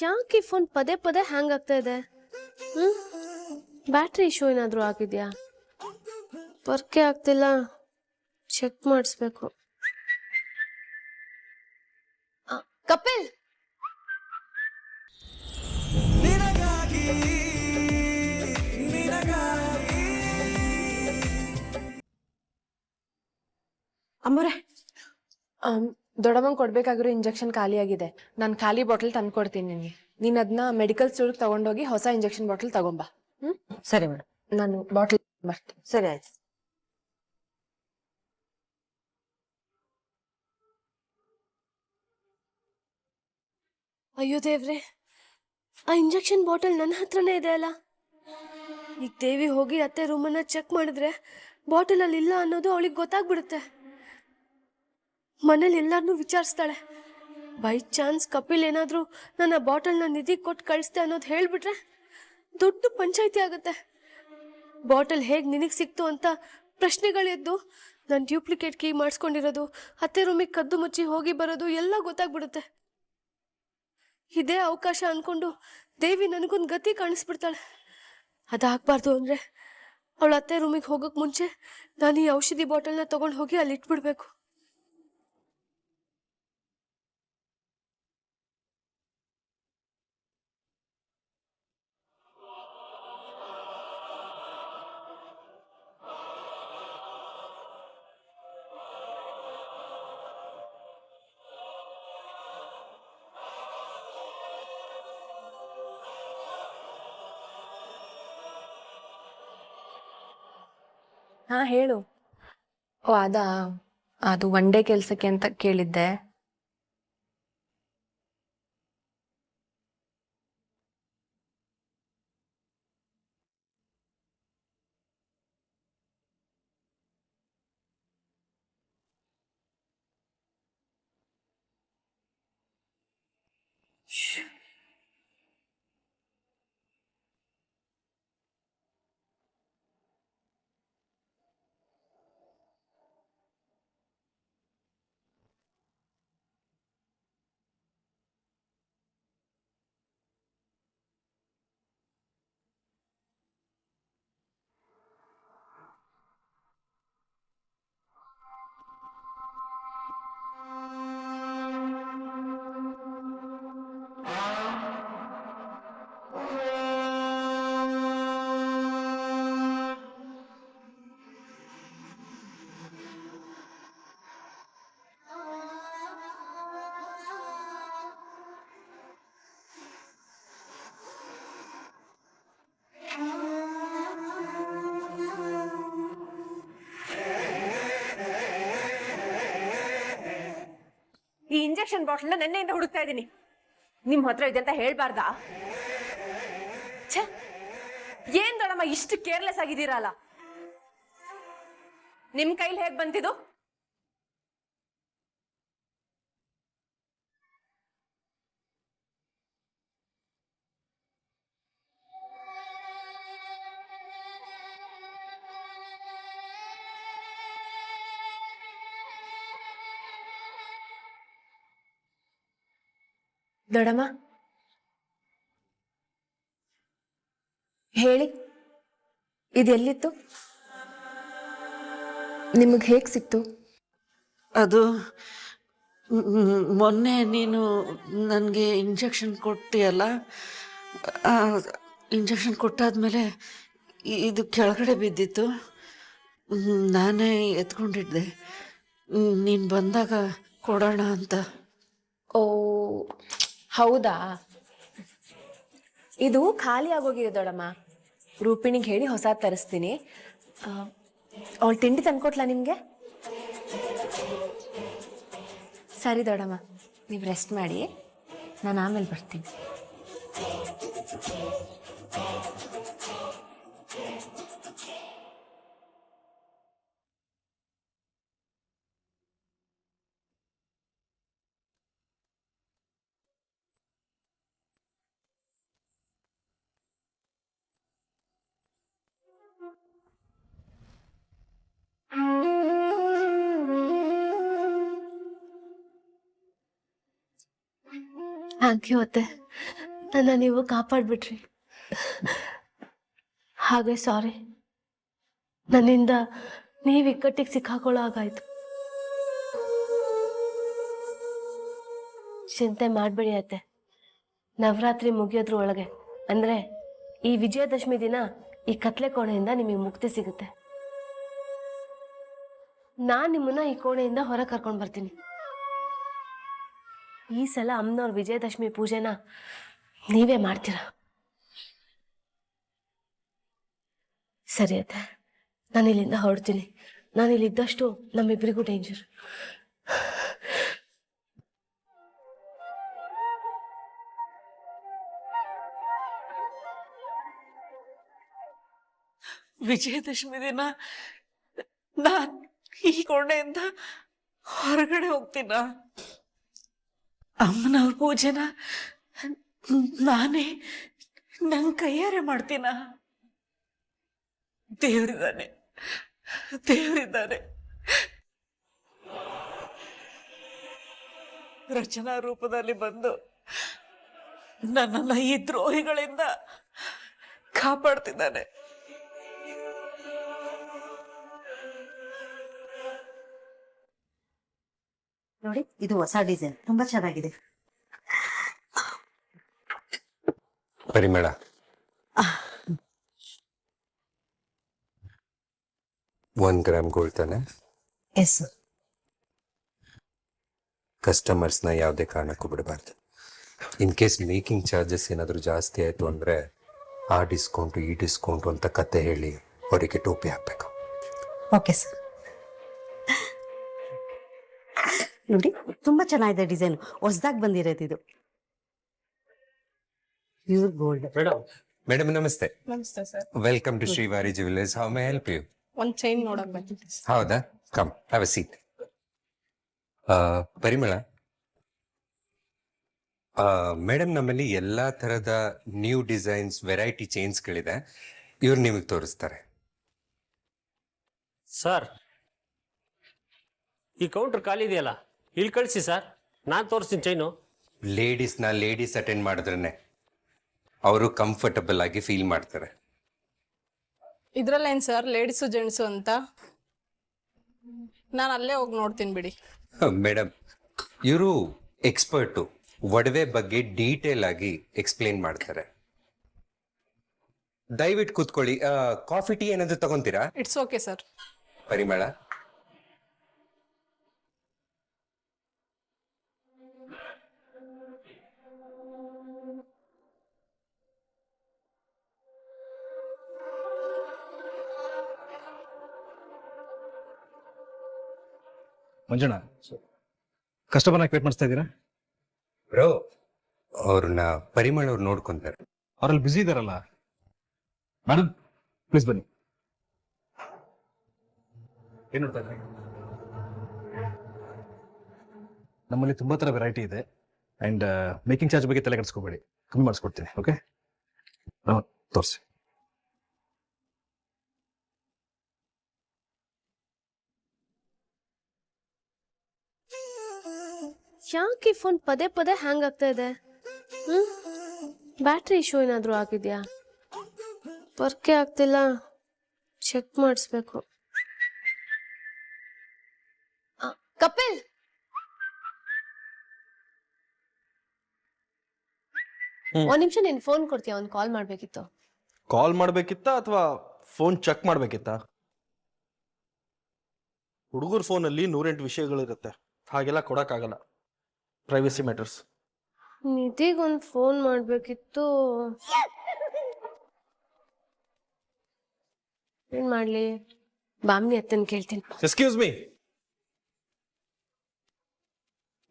ಯಾಕೆ ಫೋನ್ ಪದೇ ಪದೇ ಹ್ಯಾಂಗ್ ಆಗ್ತಾ ಇದೆ? ಬ್ಯಾಟ್ರಿ ಇಶ್ಯೂ ಏನಾದರೂ ಆಗಿದೆಯಾ? ವರ್ಕೇ ಆಗ್ತಿಲ್ಲ, ಚೆಕ್ ಮಾಡಿಸ್ಬೇಕು. ಕಪಿಲ್, ಅಮ್ಮರೇ, ದೊಡ್ಡಮ್ಮಂಗೆ ಕೊಡ್ಬೇಕಾಗಿರೋ ಇಂಜೆಕ್ಷನ್ ಖಾಲಿ ಆಗಿದೆ. ನಾನು ಖಾಲಿ ಬಾಟಲ್ ತಂದು ಕೊಡ್ತೀನಿ ನಿನಗೆ. ನೀನು ಅದನ್ನ ಮೆಡಿಕಲ್ ಸ್ಟೋರ್ಗೆ ತಗೊಂಡೋಗಿ ಹೊಸ ಇಂಜೆಕ್ಷನ್ ಬಾಟಲ್ ತಗೊಂಬಾ. ಸರಿ ಮೇಡಮ್. ನಾನು ಬಾಟಲ್ ಬರ್ತೀನಿ. ಸರಿ ಆಯ್ತು. ಅಯ್ಯೋ ದೇವ್ರೆ, ಆ ಇಂಜೆಕ್ಷನ್ ಬಾಟಲ್ ನನ್ನ ಹತ್ರನೇ ಇದೆ ಅಲ್ಲ. ಈಗ ದೇವಿ ಹೋಗಿ ಅತ್ತೆ ರೂಮನ್ನ ಚೆಕ್ ಮಾಡಿದ್ರೆ ಬಾಟಲ್ ಅಲ್ಲಿ ಇಲ್ಲ ಅನ್ನೋದು ಅವಳಿಗೆ ಗೊತ್ತಾಗ್ಬಿಡುತ್ತೆ. ಮನೇಲಿ ಎಲ್ಲಾರನ್ನೂ ವಿಚಾರಿಸ್ತಾಳೆ. ಬೈ ಚಾನ್ಸ್ ಕಪಿಲ್ ಏನಾದರೂ ನನ್ನ ಬಾಟಲ್ನ ನಿಧಿ ಕೊಟ್ಟು ಕಳಿಸ್ತೆ ಅನ್ನೋದು ಹೇಳ್ಬಿಟ್ರೆ ದೊಡ್ಡ ಪಂಚಾಯಿತಿ ಆಗುತ್ತೆ. ಬಾಟಲ್ ಹೇಗೆ ನಿನಗೆ ಸಿಕ್ತು ಅಂತ ಪ್ರಶ್ನೆಗಳೆದ್ದು ನಾನು ಡ್ಯೂಪ್ಲಿಕೇಟ್ ಕೀ ಮಾಡಿಸ್ಕೊಂಡಿರೋದು, ಅತ್ತೆ ರೂಮಿಗೆ ಕದ್ದು ಮುಚ್ಚಿ ಹೋಗಿ ಬರೋದು ಎಲ್ಲ ಗೊತ್ತಾಗ್ಬಿಡುತ್ತೆ. ಇದೇ ಅವಕಾಶ ಅನ್ಕೊಂಡು ದೇವಿ ನನಗೊಂದು ಗತಿ ಕಾಣಿಸ್ಬಿಡ್ತಾಳೆ. ಅದಾಗಬಾರ್ದು ಅಂದರೆ ಅವಳ ಅತ್ತೆ ರೂಮಿಗೆ ಹೋಗೋಕೆ ಮುಂಚೆ ನಾನು ಈ ಔಷಧಿ ಬಾಟಲ್ನ ತೊಗೊಂಡು ಹೋಗಿ ಅಲ್ಲಿ ಇಟ್ಬಿಡ್ಬೇಕು. ಹಾ ಹೇಳು. ಓ ಅದು ಒನ್ ಡೇ ಕೆಲ್ಸಕ್ಕೆ ಅಂತ ಕೇಳಿದ್ದೆ. ಈ ಇಂಜೆಕ್ಷನ್ ಬಾಟಲ್ನ ನೆನ್ನೆಯಿಂದ ಹುಡುಕ್ತಾ ಇದ್ದೀನಿ. ನಿಮ್ ಹತ್ರ ಇದೆ ಅಂತ ಹೇಳ್ಬಾರ್ದಾ? ಛೇ, ಏನ್ ದೊಡಮ್ಮ ಇಷ್ಟು ಕೇರ್ಲೆಸ್ ಆಗಿದ್ದೀರಲ್ಲ. ನಿಮ್ ಕೈಲಿ ಹೇಗ್ ಬಂತಿದ್ದು? ದೊಡ್ಡಮ್ಮ ಹೇಳಿ, ಇದೆಲ್ಲಿತ್ತು? ನಿಮಗೆ ಹೇಗೆ ಸಿಕ್ತು? ಅದು ಮೊನ್ನೆ ನೀನು ನನಗೆ ಇಂಜೆಕ್ಷನ್ ಕೊಟ್ಟಿಯಲ್ಲ, ಇಂಜೆಕ್ಷನ್ ಕೊಟ್ಟಾದ್ಮೇಲೆ ಇದು ಕೆಳಗಡೆ ಬಿದ್ದಿತ್ತು. ನಾನೇ ಎತ್ಕೊಂಡಿದ್ದೆ, ನೀನು ಬಂದಾಗ ಕೊಡೋಣ ಅಂತ. ಓ ಹೌದಾ, ಇದು ಖಾಲಿ ಆಗೋಗಿದೆ ದೊಡ್ಡಮ್ಮ. ರೂಪಿಣಿಗೆ ಹೇಳಿ ಹೊಸ ತರಿಸ್ತೀನಿ. ಅವಳು ತಿಂಡಿ ತಂದ್ಕೊಟ್ಲಾ ನಿಮಗೆ? ಸರಿ ದೊಡ್ಡಮ್ಮ, ನೀವು ರೆಸ್ಟ್ ಮಾಡಿ, ನಾನು ಆಮೇಲೆ ಬರ್ತೀನಿ. ಥ್ಯಾಂಕ್ ಯು ಅತ್ತೆ. ನನ್ನ ನೀವು ಕಾಪಾಡ್ಬಿಟ್ರಿ. ಹಾಗೆ ಸಾರಿ, ನನ್ನಿಂದ ನೀವು ಇಕ್ಕಟ್ಟಿಗೆ ಸಿಕ್ಕಾಕೊಳ್ಳೋ ಹಾಗಾಯ್ತು. ಚಿಂತೆ ಮಾಡಬೇಡಿ ಅತ್ತೆ, ನವರಾತ್ರಿ ಮುಗಿಯೋದ್ರ ಒಳಗೆ ಅಂದ್ರೆ ಈ ವಿಜಯದಶಮಿ ದಿನ ಈ ಕತ್ಲೆ ಕೋಣೆಯಿಂದ ನಿಮಗೆ ಮುಕ್ತಿ ಸಿಗುತ್ತೆ. ನಾನ್ ನಿಮ್ಮನ್ನ ಈ ಕೋಣೆಯಿಂದ ಹೊರ ಕರ್ಕೊಂಡು ಬರ್ತೀನಿ. ಈ ಸಲ ಅಮ್ಮನವ್ರ ವಿಜಯದಶಮಿ ಪೂಜೆನ ನೀವೇ ಮಾಡ್ತೀರಾ. ಸರಿ ಅತ್ತೆ, ನಾನು ಇಲ್ಲಿಂದ ಹೊರಡ್ತೀನಿ. ನಾನು ಇಲ್ಲಿದ್ದಷ್ಟು ನಮ್ಮಿಬ್ಬರಿಗೂ ಡೇಂಜರ್. ವಿಜಯದಶಮಿ ದಿನ ನಾನ್ ಈ ಕೋಣೆಯಿಂದ ಹೊರಗಡೆ ಹೋಗ್ತೀನ? ಅಮ್ಮನವ್ರ ಪೂಜೆನ ನಾನೇ ನನ್ ಕೈಯಾರೆ ಮಾಡ್ತೀನ? ದೇವ್ರಿದ್ದಾನೆ, ದೇವ್ರಿದ್ದಾನೆ. ರಚನಾ ರೂಪದಲ್ಲಿ ಬಂದು ನನ್ನನ್ನ ಈ ದ್ರೋಹಿಗಳಿಂದ ಕಾಪಾಡ್ತಿದ್ದಾನೆ. ನೋಡಿ, ಇದು ಹೊಸ ಡಿಸೈನ್, ತುಂಬಾ ಚೆನ್ನಾಗಿದೆ. ಪರಿಮಳ, $1 ಗೋಲ್ಡ್ ತಾನೆ? Yes sir. ಕಸ್ಟಮರ್ಸ್ನ ಯಾವುದೇ ಕಾರಣಕ್ಕೂ ಬಿಡಬಾರ್ದು. ಇನ್ ಕೇಸ್ ಮೇಕಿಂಗ್ ಚಾರ್ಜಸ್ ಏನಾದರೂ ಜಾಸ್ತಿ ಆಯಿತು ಅಂದರೆ ಆ ಡಿಸ್ಕೌಂಟು ಈ ಡಿಸ್ಕೌಂಟು ಅಂತ ಕತೆ ಹೇಳಿ ಅವರಿಗೆ ಟೋಪಿ ಹಾಕಬೇಕು. Okay sir. ನೋಡಿ, ತುಂಬಾ ಚೆನ್ನಾಗಿದೆ ಡಿಸೈನ್, ಹೊಸದಾಗಿ ಬಂದಿರೋದು ಇದು. Pure gold. ಮೇಡಮ್ ನಮಸ್ತೆ. ನಮಸ್ತೆ sir. Welcome to Shrivari jewellers. How may help you? ಒಂದು ಚೈನ್ ನೋಡಕ್ ಬಂದಿದ್ದೆ. ಹೌದಾ? Come have a seat. Parimala, madam ನಮ್ಮಲ್ಲಿ ಎಲ್ಲ ಥರದ ನ್ಯೂ ಡಿಸೈನ್ಸ್ ವೆರೈಟಿ ಚೈನ್ಸ್ಗಳಿದೆ. ಇವ್ರು ನಿಮಗೆ ತೋರಿಸ್ತಾರೆ. ಸರ್, ಈ ಕೌಂಟರ್ ಖಾಲಿ ಇದೆಯಲ್ಲ, ಇಲ್ಲಿ ಕಳಿಸಿ ಸರ್, ನಾನು ತೋರಿಸ್ತೀನಿ ಚೈನು. ಲೇಡೀಸ್ ಅಟೆಂಡ್ ಮಾಡಿದ್ರೇ ಅವರು ಕಂಫರ್ಟಬಲ್ ಆಗಿ ಫೀಲ್ ಮಾಡ್ತಾರೆ. ಇದ್ರಲ್ಲೇನು ಸರ್ ಲೇಡೀಸು ಜೆಂಟ್ಸು ಅಂತ? ನಾನು ಅಲ್ಲೇ ಹೋಗಿ ನೋಡ್ತೀನಿ ಬಿಡಿ. ಮೇಡಮ್, ಇವರು ಎಕ್ಸ್ಪರ್ಟು, ಒಡವೆ ಬಗ್ಗೆ ಡೀಟೇಲ್ ಆಗಿ ಎಕ್ಸ್ಪ್ಲೇನ್ ಮಾಡ್ತಾರೆ. ದಯವಿಟ್ಟು ಕೂತ್ಕೊಳ್ಳಿ. ಕಾಫಿ ಟೀ ಏನಾದ್ರು ತಗೊಂತೀರಾ? It's okay sir. ಪರಿಮಳ, ಮಂಜಣ್ಣ, ಕಸ್ಟಮರ್ನ ವೇಟ್ ಮಾಡಿಸ್ತಾ ಇದ್ದೀರಾ? ಬ್ರೋ, ಅವ್ರನ್ನ ಪರಿಮಳ ಅವ್ರು ನೋಡ್ಕೊಂತಾರೆ. ಅವರಲ್ಲಿ ಬ್ಯುಸಿ ಇದಾರಲ್ಲ. ಮೇಡಮ್ ಪ್ಲೀಸ್ ಬನ್ನಿ. ಏನ್ ನೋಡ್ತಾ ಇದ್ರಿ? ನಮ್ಮಲ್ಲಿ ತುಂಬಾ ತರ ವೆರೈಟಿ ಇದೆ. ಅಂಡ್ ಮೇಕಿಂಗ್ ಚಾರ್ಜ್ ಬಗ್ಗೆ ತಲೆ ಕೆಡಿಸ್ಕೋಬೇಡಿ, ಕಮ್ಮಿ ಮಾಡಿಸ್ಕೊಡ್ತೀನಿ. ಓಕೆ, ತೋರಿಸಿ. ಯಾಕೆ ಫೋನ್ ಪದೇ ಪದೇ ಹ್ಯಾಂಗ್ ಆಗ್ತಾ ಇದೆ? ಬ್ಯಾಟ್ರಿ ಇಶ್ಯೂ ಏನಾದರೂ ಆಗಿದೆಯಾ? ವರ್ಕೇ ಆಗ್ತಿಲ್ಲ, ಚೆಕ್ ಮಾಡಿಸ್ಬೇಕು. ಕಪಿಲ್, ಒಂದ್ ನಿಮಿಷ ನೀನ್ ಫೋನ್ ಕೊಡ್ತೀಯ? ಒಂದು ಕಾಲ್ ಮಾಡ್ಬೇಕಿತ್ತು. ಕಾಲ್ ಮಾಡ್ಬೇಕಿತ್ತಾ ಅಥವಾ ಫೋನ್ ಚೆಕ್ ಮಾಡ್ಬೇಕಿತ್ತಾ? ಹುಡುಗರ ಫೋನಲ್ಲಿ 108 ವಿಷಯಗಳಿರುತ್ತೆ, ಹಾಗೆಲ್ಲ ಕೊಡಕ್ಕಾಗಲ್ಲ. Privacy matters. ನಿಧಿಗೊಂದು ಫೋನ್ ಮಾಡ್ಬೇಕಿತ್ತು. ಏನ್ ಮಾಡ್ಲಿ? ಬಾಮ್ನಿ ಅತ್ತನ್ ಕೇಳ್ತೀನಿ. ಎಕ್ಸ್ಕ್ಯೂಸ್ ಮೀ,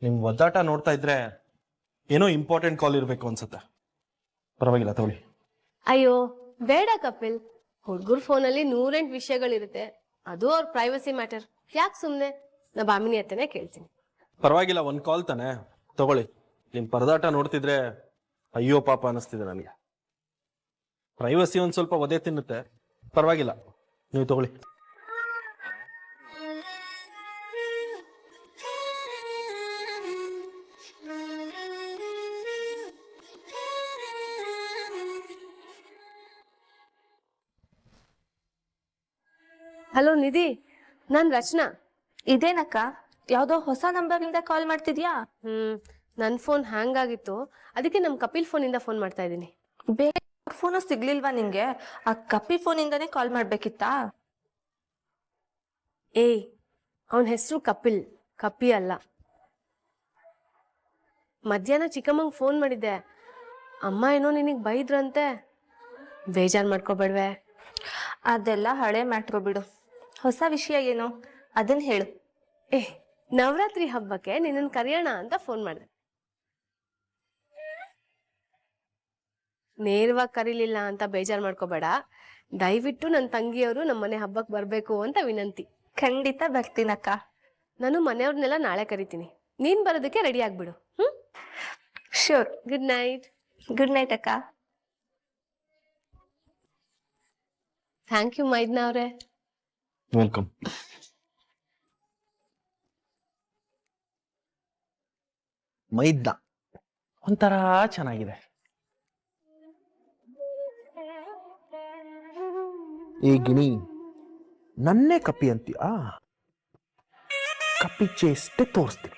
ನಿಮ್ ಒದ್ದಾಟ ನೋಡ್ತಾ ಇದ್ರೆ ಏನೋ ಇಂಪಾರ್ಟೆಂಟ್ ಕಾಲ್ ಇರ್ಬೇಕು ಅನ್ಸುತ್ತೆ. ಪರವಾಗಿಲ್ಲ, ತಗೊಳ್ಳಿ. ಅಯ್ಯೋ ಬೇಡ ಕಪಿಲ್, ಹುಡುಗರ ಫೋನಲ್ಲಿ 108 ವಿಷಯಗಳಿರುತ್ತೆ, ಅದು ಅವ್ರ ಪ್ರೈವಸಿ ಮ್ಯಾಟರ್. ಯಾಕೆ ಸುಮ್ನೆ? ನಾ ಬಾಮಿನಿ ಅತ್ತನೇ ಕೇಳ್ತೀನಿ. ಪರವಾಗಿಲ್ಲ, ಒಂದ್ ಕಾಲ್ ತಾನೆ, ತಗೊಳ್ಳಿ. ನಿಮ್ ಪರದಾಟ ನೋಡ್ತಿದ್ರೆ ಅಯ್ಯೋ ಪಾಪ ಅನಿಸ್ತಿದೆ ನನಗೆ. ಪ್ರೈವಸಿ ಒಂದ್ ಸ್ವಲ್ಪ ಒದೆ ತಿನ್ನುತ್ತೆ. ಪರವಾಗಿಲ್ಲ, ನೀವು ತಗೊಳ್ಳಿ. ಹಲೋ ನಿಧಿ, ನಾನು ರಚನಾ. ಇದೇನಕ್ಕ, ಯಾವ್ದೋ ಹೊಸ ನಂಬರಿಂದ ಕಾಲ್ ಮಾಡ್ತಿದ್ಯಾ? ನನ್ನ ಫೋನ್ ಹ್ಯಾಂಗ್ ಆಗಿತ್ತು, ಅದಕ್ಕೆ ನಮ್ಮ ಕಪಿಲ್ ಫೋನಿಂದ ಫೋನ್ ಮಾಡ್ತಾ ಇದ್ದೀನಿ. ಬೇರೆ ಫೋನು ಸಿಗ್ಲಿಲ್ವಾ ನಿಂಗೆ? ಆ ಕಪಿ ಫೋನಿಂದಾನೇ ಕಾಲ್ ಮಾಡ್ಬೇಕಿತ್ತಾ? ಏಯ್, ಅವನ ಹೆಸರು ಕಪಿಲ್, ಕಪಿ ಅಲ್ಲ. ಮಧ್ಯಾಹ್ನ ಚಿಕ್ಕಮ್ಮಂಗೆ ಫೋನ್ ಮಾಡಿದ್ದೆ, ಅಮ್ಮ ಏನೋ ನಿನಗೆ ಬೈದ್ರಂತೆ. ಬೇಜಾರು ಮಾಡ್ಕೋಬೇಡ್ವೆ. ಅದೆಲ್ಲ ಹಳೆ ಮ್ಯಾಟ್ರು ಬಿಡು. ಹೊಸ ವಿಷಯ ಏನು ಅದನ್ನ ಹೇಳು. ನವರಾತ್ರಿ ಹಬ್ಬಕ್ಕೆ ನಿನ್ನನ್ನು ಕರೆಯೋಣ ಅಂತ ಫೋನ್ ಮಾಡಿದೆ. ನೇರವಾಗಿ ಕರೀಲಿಲ್ಲ ಅಂತ ಬೇಜಾರು ಮಾಡ್ಕೋಬೇಡ. ದಯವಿಟ್ಟು ನನ್ನ ತಂಗಿಯವರು ನಮ್ಮ ಮನೆ ಹಬ್ಬಕ್ಕೆ ಬರಬೇಕು ಅಂತ ವಿನಂತಿ. ಖಂಡಿತ ಬರ್ತೀನಕ್ಕ. ನಾನು ಮನೆಯವ್ರನ್ನೆಲ್ಲ ನಾಳೆ ಕರಿತೀನಿ. ನೀನು ಬರೋದಕ್ಕೆ ರೆಡಿ ಆಗ್ಬಿಡು. Sure. Good night. Good night ಅಕ್ಕ. ಥ್ಯಾಂಕ್ ಯು ಮೈದ್ನಾ ಅವರೇ. ವೆಲ್ಕಮ್. ಮೈದ್ನ ಒಂಥರ ಚೆನ್ನಾಗಿದೆ. ಈ ಗಿಣಿ ನನ್ನೇ ಕಪ್ಪಿ ಅಂತೀಯಾ? ಕಪ್ಪಿ ಚೇಷ್ಟೆ ತೋರಿಸ್ತೀನಿ.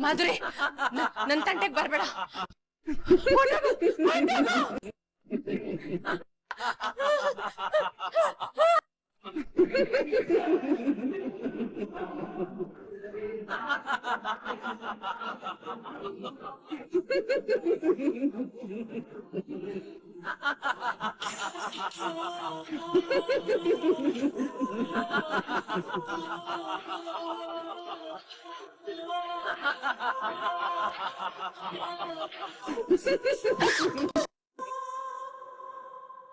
ಮಾಧುರಿ, ನನ್ ತಂಟೆಗೆ ಬರ್ಬೇಡ.